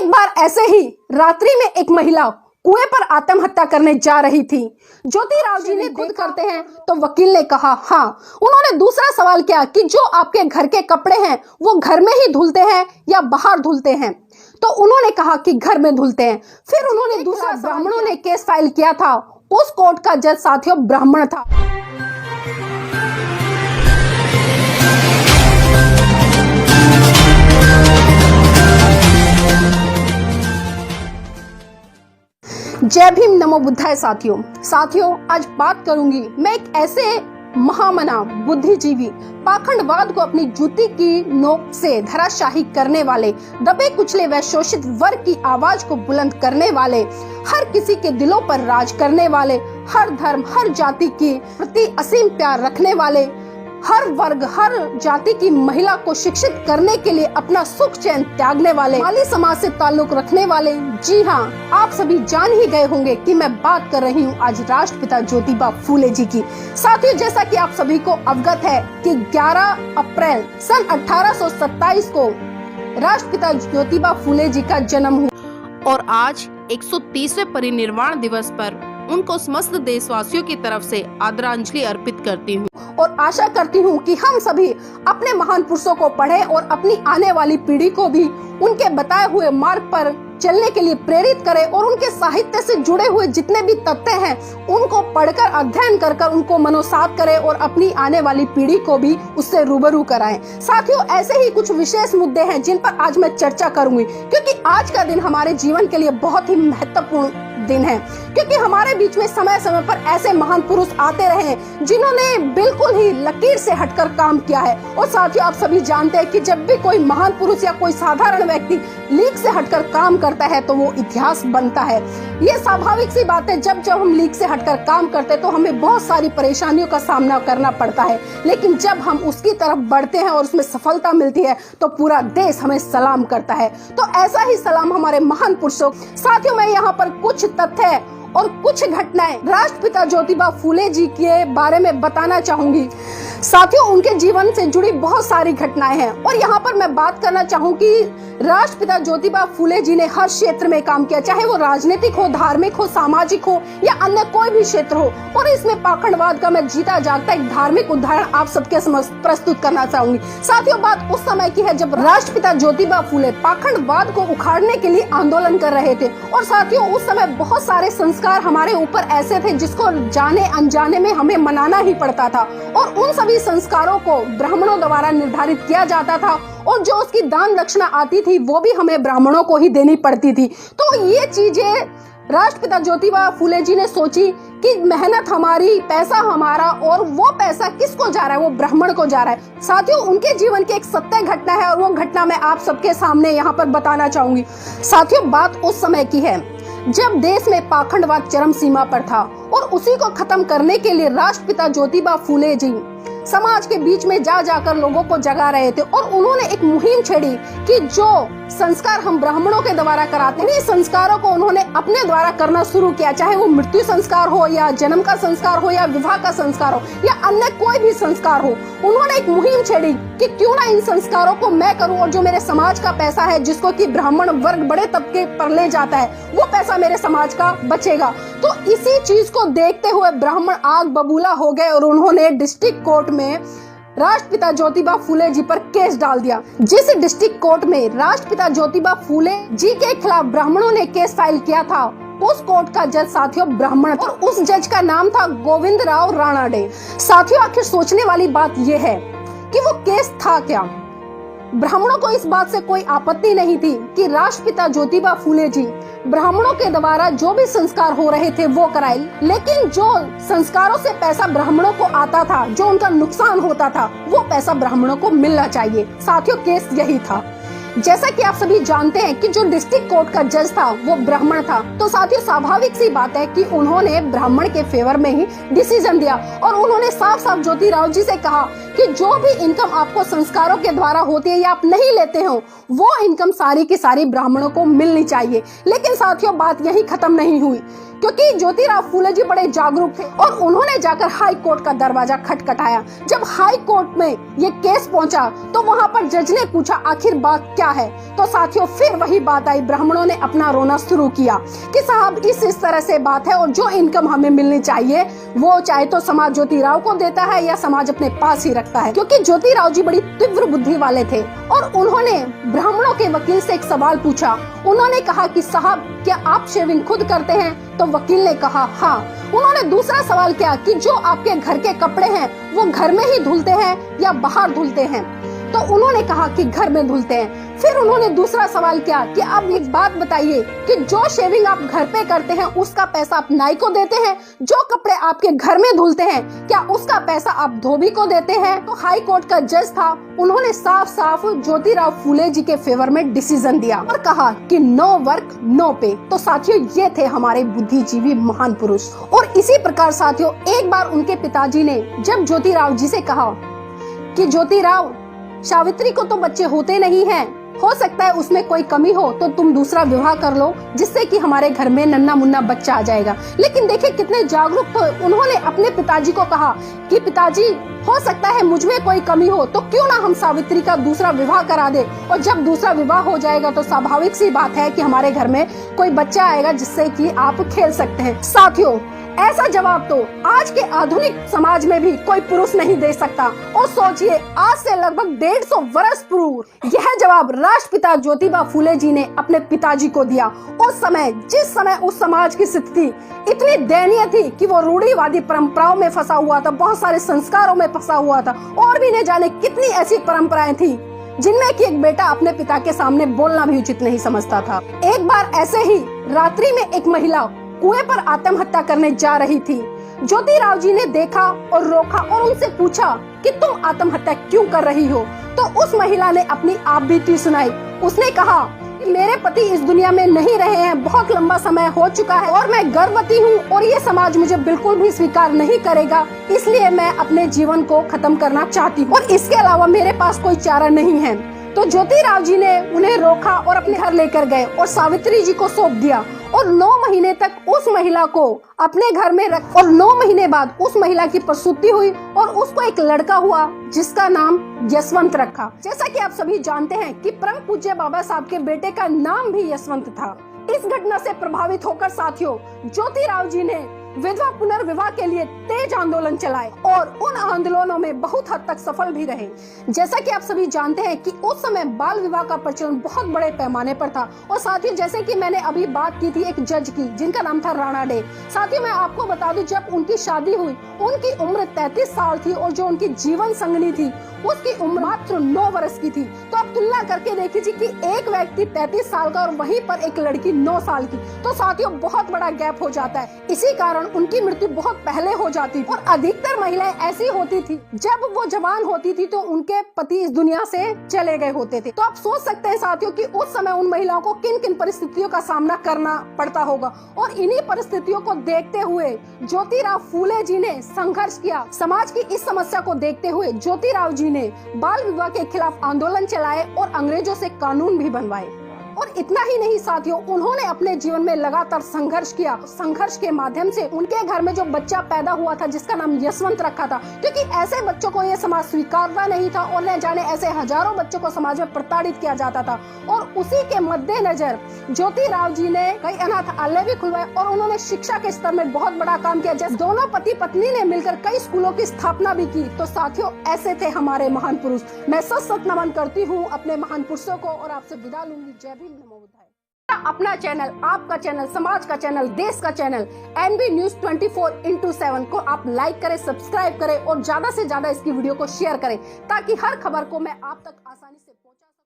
एक बार ऐसे ही रात्रि में एक महिला कुएं पर आत्महत्या करने जा रही थी। ज्योतिराव जी ने खुद करते हैं तो वकील ने कहा हाँ। उन्होंने दूसरा सवाल किया कि जो आपके घर के कपड़े हैं वो घर में ही धुलते हैं या बाहर धुलते हैं, तो उन्होंने कहा कि घर में धुलते हैं। फिर उन्होंने दूसरा ब्राह्मणों ने केस फाइल किया था। उस कोर्ट का जज साथियों ब्राह्मण था। जय भीम, नमो बुद्धाय। साथियों आज बात करूंगी मैं एक ऐसे महामना बुद्धिजीवी, पाखंडवाद को अपनी जूती की नोक से धराशाही करने वाले, दबे कुचले व शोषित वर्ग की आवाज को बुलंद करने वाले, हर किसी के दिलों पर राज करने वाले, हर धर्म हर जाति के प्रति असीम प्यार रखने वाले, हर वर्ग हर जाति की महिला को शिक्षित करने के लिए अपना सुख चैन त्यागने वाले, माली समाज से ताल्लुक रखने वाले। जी हाँ, आप सभी जान ही गए होंगे कि मैं बात कर रही हूँ आज राष्ट्रपिता ज्योतिबा फूले जी की। साथियों, जैसा कि आप सभी को अवगत है कि 11 अप्रैल सन 1827 को राष्ट्रपिता ज्योतिबा फूले जी का जन्म हुआ और आज 130वें परिनिर्वाण दिवस पर उनको समस्त देशवासियों की तरफ से आदरांजलि अर्पित करती हूँ और आशा करती हूँ कि हम सभी अपने महान पुरुषों को पढ़ें और अपनी आने वाली पीढ़ी को भी उनके बताए हुए मार्ग पर चलने के लिए प्रेरित करें और उनके साहित्य से जुड़े हुए जितने भी तथ्य हैं उनको पढ़कर अध्ययन कर उनको मनोसात करें और अपनी आने वाली पीढ़ी को भी उससे रूबरू कराएं। साथियों, ऐसे ही कुछ विशेष मुद्दे हैं जिन पर आज मैं चर्चा करूंगी, क्योंकि आज का दिन हमारे जीवन के लिए बहुत ही महत्वपूर्ण दिन है, क्योंकि हमारे बीच में समय समय पर ऐसे महान पुरुष आते रहे हैं जिन्होंने बिल्कुल ही लकीर से हटकर काम किया है। और साथियों, आप सभी जानते हैं कि जब भी कोई महान पुरुष या कोई साधारण व्यक्ति लीक से हटकर काम करता है तो वो इतिहास बनता है। ये स्वाभाविक सी बात है। जब हम लीक से हटकर काम करते हैं तो हमें बहुत सारी परेशानियों का सामना करना पड़ता है, लेकिन जब हम उसकी तरफ बढ़ते हैं और उसमें सफलता मिलती है तो पूरा देश हमें सलाम करता है। तो ऐसा ही सलाम हमारे महान पुरुषों। साथियों, मैं यहाँ पर कुछ तथ्य और कुछ घटनाएं राष्ट्रपिता ज्योतिबा फूले जी के बारे में बताना चाहूंगी। साथियों, उनके जीवन से जुड़ी बहुत सारी घटनाएं हैं और यहाँ पर मैं बात करना चाहूंगी राष्ट्रपिता ज्योतिबा फूले जी ने हर क्षेत्र में काम किया, चाहे वो राजनीतिक हो, धार्मिक हो, सामाजिक हो या अन्य कोई भी क्षेत्र हो। और इसमें पाखंडवाद का मैं जीता जागता एक धार्मिक उदाहरण आप सबके समक्ष प्रस्तुत करना चाहूंगी। साथियों, बात उस समय की है जब राष्ट्रपिता ज्योतिबा फूले पाखंडवाद को उखाड़ने के लिए आंदोलन कर रहे थे। और साथियों, उस समय बहुत सारे संस्कार हमारे ऊपर ऐसे थे जिसको जाने अनजाने में हमें मनाना ही पड़ता था, और उन सभी संस्कारों को ब्राह्मणों द्वारा निर्धारित किया जाता था और जो उसकी दान दक्षिणा आती थी वो भी हमें ब्राह्मणों को ही देनी पड़ती थी। तो ये चीजें राष्ट्रपिता ज्योतिबा फूले जी ने सोची कि मेहनत हमारी, पैसा हमारा, और वो पैसा किसको जा रहा है? वो ब्राह्मण को जा रहा है। साथियों, उनके जीवन की एक सत्य घटना है और वो घटना मैं आप सबके सामने यहाँ पर बताना चाहूंगी। साथियों, बात उस समय की है जब देश में पाखंडवाद चरम सीमा पर था और उसी को खत्म करने के लिए राष्ट्रपिता ज्योतिबा फूले जी समाज के बीच में जा जाकर लोगों को जगा रहे थे। और उन्होंने एक मुहिम छेड़ी कि जो संस्कार हम ब्राह्मणों के द्वारा कराते हैं, संस्कारों को उन्होंने अपने द्वारा करना शुरू किया, चाहे वो मृत्यु संस्कार हो या जन्म का संस्कार हो या विवाह का संस्कार हो या अन्य कोई भी संस्कार हो। उन्होंने एक मुहिम छेड़ी कि क्यों ना इन संस्कारों को मैं करूं और जो मेरे समाज का पैसा है, जिसको कि ब्राह्मण वर्ग बड़े तबके पर ले जाता है, वो पैसा मेरे समाज का बचेगा। तो इसी चीज को देखते हुए ब्राह्मण आग बबूला हो गए और उन्होंने डिस्ट्रिक्ट कोर्ट में राष्ट्रपिता ज्योतिबा फूले जी पर केस डाल दिया। जिस डिस्ट्रिक्ट कोर्ट में राष्ट्रपिता ज्योतिबा फूले जी के खिलाफ ब्राह्मणों ने केस फाइल किया था, उस कोर्ट का जज साथियों ब्राह्मण और उस जज का नाम था गोविंदराव राणाडे। साथियों, आखिर सोचने वाली बात यह है कि वो केस था क्या? ब्राह्मणों को इस बात से कोई आपत्ति नहीं थी कि राष्ट्रपिता ज्योतिबा फूले जी ब्राह्मणों के द्वारा जो भी संस्कार हो रहे थे वो कराए, लेकिन जो संस्कारों से पैसा ब्राह्मणों को आता था, जो उनका नुकसान होता था, वो पैसा ब्राह्मणों को मिलना चाहिए। साथियों, केस यही था। जैसा कि आप सभी जानते हैं कि जो डिस्ट्रिक्ट कोर्ट का जज था वो ब्राह्मण था, तो साथियों स्वाभाविक सी बात है कि उन्होंने ब्राह्मण के फेवर में ही डिसीजन दिया और उन्होंने साफ साफ ज्योतिराव जी से कहा कि जो भी इनकम आपको संस्कारों के द्वारा होती है या आप नहीं लेते हो, वो इनकम सारी की सारी ब्राह्मणों को मिलनी चाहिए। लेकिन साथियों, बात यही खत्म नहीं हुई, क्योंकि ज्योतिराव फूले जी बड़े जागरूक थे और उन्होंने जाकर हाई कोर्ट का दरवाजा खटखटाया। जब हाई कोर्ट में ये केस पहुंचा तो वहां पर जज ने पूछा आखिर बात क्या है। तो साथियों फिर वही बात आई, ब्राह्मणों ने अपना रोना शुरू किया कि साहब इस तरह से बात है और जो इनकम हमें मिलनी चाहिए वो चाहे तो समाज ज्योतिराव को देता है या समाज अपने पास ही रखता है। क्योंकि ज्योतिराव जी बड़ी तीव्र बुद्धि वाले थे और उन्होंने ब्राह्मणों के वकील से एक सवाल पूछा। उन्होंने कहा कि साहब क्या आप शेविंग खुद करते हैं? तो वकील ने कहा हाँ। उन्होंने दूसरा सवाल किया कि जो आपके घर के कपड़े हैं वो घर में ही धुलते हैं या बाहर धुलते हैं? तो उन्होंने कहा कि घर में धुलते हैं। फिर उन्होंने दूसरा सवाल किया कि आप एक बात बताइए कि जो शेविंग आप घर पे करते हैं उसका पैसा आप नाई को देते हैं, जो कपड़े आपके घर में धुलते हैं क्या उसका पैसा आप धोबी को देते हैं? तो हाई कोर्ट का जज था, उन्होंने साफ साफ ज्योतिराव फूले जी के फेवर में डिसीजन दिया और कहा कि नो वर्क नो पे। तो साथियों ये थे हमारे बुद्धिजीवी महान पुरुष। और इसी प्रकार साथियों एक बार उनके पिताजी ने जब ज्योतिराव जी से कहा कि ज्योतिराव सावित्री को तो बच्चे होते नहीं हैं, हो सकता है उसमें कोई कमी हो तो तुम दूसरा विवाह कर लो जिससे कि हमारे घर में नन्ना मुन्ना बच्चा आ जाएगा। लेकिन देखिए कितने जागरूक तो उन्होंने अपने पिताजी को कहा कि पिताजी हो सकता है मुझ में कोई कमी हो तो क्यों ना हम सावित्री का दूसरा विवाह करा दे और जब दूसरा विवाह हो जाएगा तो स्वाभाविक सी बात है कि हमारे घर में कोई बच्चा आएगा जिससे कि आप खेल सकते हैं। साथियों ऐसा जवाब तो आज के आधुनिक समाज में भी कोई पुरुष नहीं दे सकता। और सोचिए आज से लगभग 150 वर्ष पूर्व यह जवाब राष्ट्रपिता ज्योतिबा फूले जी ने अपने पिताजी को दिया। उस समय जिस समय उस समाज की स्थिति इतनी दयनीय थी कि वो रूढ़िवादी परंपराओं में फंसा हुआ था, बहुत सारे संस्कारों में फंसा हुआ था और भी न जाने कितनी ऐसी परंपराएं थी जिनमें कि एक बेटा अपने पिता के सामने बोलना भी उचित नहीं समझता था। एक बार ऐसे ही रात्रि में एक महिला कुएं पर आत्महत्या करने जा रही थी। ज्योतिराव जी ने देखा और रोका और उनसे पूछा कि तुम आत्महत्या क्यों कर रही हो? तो उस महिला ने अपनी आप बीती सुनाई। उसने कहा कि मेरे पति इस दुनिया में नहीं रहे हैं, बहुत लंबा समय हो चुका है और मैं गर्भवती हूँ और ये समाज मुझे बिल्कुल भी स्वीकार नहीं करेगा, इसलिए मैं अपने जीवन को खत्म करना चाहती हूँ और इसके अलावा मेरे पास कोई चारा नहीं है। तो ज्योतिराव जी ने उन्हें रोका और अपने घर लेकर गए और सावित्री जी को सौंप दिया और 9 महीने तक उस महिला को अपने घर में रख और 9 महीने बाद उस महिला की प्रसूति हुई और उसको एक लड़का हुआ जिसका नाम यशवंत रखा। जैसा कि आप सभी जानते हैं कि परम पूज्य बाबा साहब के बेटे का नाम भी यशवंत था। इस घटना से प्रभावित होकर साथियों ज्योतिराव जी ने विधवा पुनर्विवाह के लिए तेज आंदोलन चलाए और उन आंदोलनों में बहुत हद तक सफल भी रहे। जैसा कि आप सभी जानते हैं कि उस समय बाल विवाह का प्रचलन बहुत बड़े पैमाने पर था। और साथियों जैसे कि मैंने अभी बात की थी एक जज की जिनका नाम था राणा डे। साथियों मैं आपको बता दूं जब उनकी शादी हुई उनकी उम्र 33 साल थी और जो उनकी जीवन संगनी थी उसकी उम्र मात्र 9 वर्ष की थी। तो आप तुलना करके देखिए कि एक व्यक्ति 33 साल का और वहीं पर एक लड़की 9 साल की, तो साथियों बहुत बड़ा गैप हो जाता है। इसी कारण उनकी मृत्यु बहुत पहले हो जाती थी और अधिकतर महिलाएं ऐसी होती थी जब वो जवान होती थी तो उनके पति इस दुनिया से चले गए होते थे। तो आप सोच सकते हैं साथियों कि उस समय उन महिलाओं को किन किन परिस्थितियों का सामना करना पड़ता होगा। और इन्हीं परिस्थितियों को देखते हुए ज्योतिराव फूले जी ने संघर्ष किया। समाज की इस समस्या को देखते हुए ज्योतिराव जी ने बाल विवाह के खिलाफ आंदोलन चलाए और अंग्रेजों से कानून भी बनवाए। और इतना ही नहीं साथियों उन्होंने अपने जीवन में लगातार संघर्ष किया। संघर्ष के माध्यम से उनके घर में जो बच्चा पैदा हुआ था जिसका नाम यशवंत रखा था, क्योंकि ऐसे बच्चों को ये समाज स्वीकारता नहीं था और न जाने ऐसे हजारों बच्चों को समाज में प्रताड़ित किया जाता था। और उसी के मद्देनजर ज्योतिराव जी ने कई अनाथालय भी खुलवाए और उन्होंने शिक्षा के स्तर में बहुत बड़ा काम किया। जैसे दोनों पति पत्नी ने मिलकर कई स्कूलों की स्थापना भी की। तो साथियों ऐसे थे हमारे महान पुरुष। मैं सत नमन करती हूँ अपने महान पुरुषों को और आपसे विदा लूंगी। जय भीम, नमो बुद्धाय। अपना चैनल, आपका चैनल, समाज का चैनल, देश का चैनल NB News 24/7 को आप लाइक करें, सब्सक्राइब करें और ज्यादा से ज्यादा इसकी वीडियो को शेयर करें ताकि हर खबर को मैं आप तक आसानी से पहुंचा सकूं।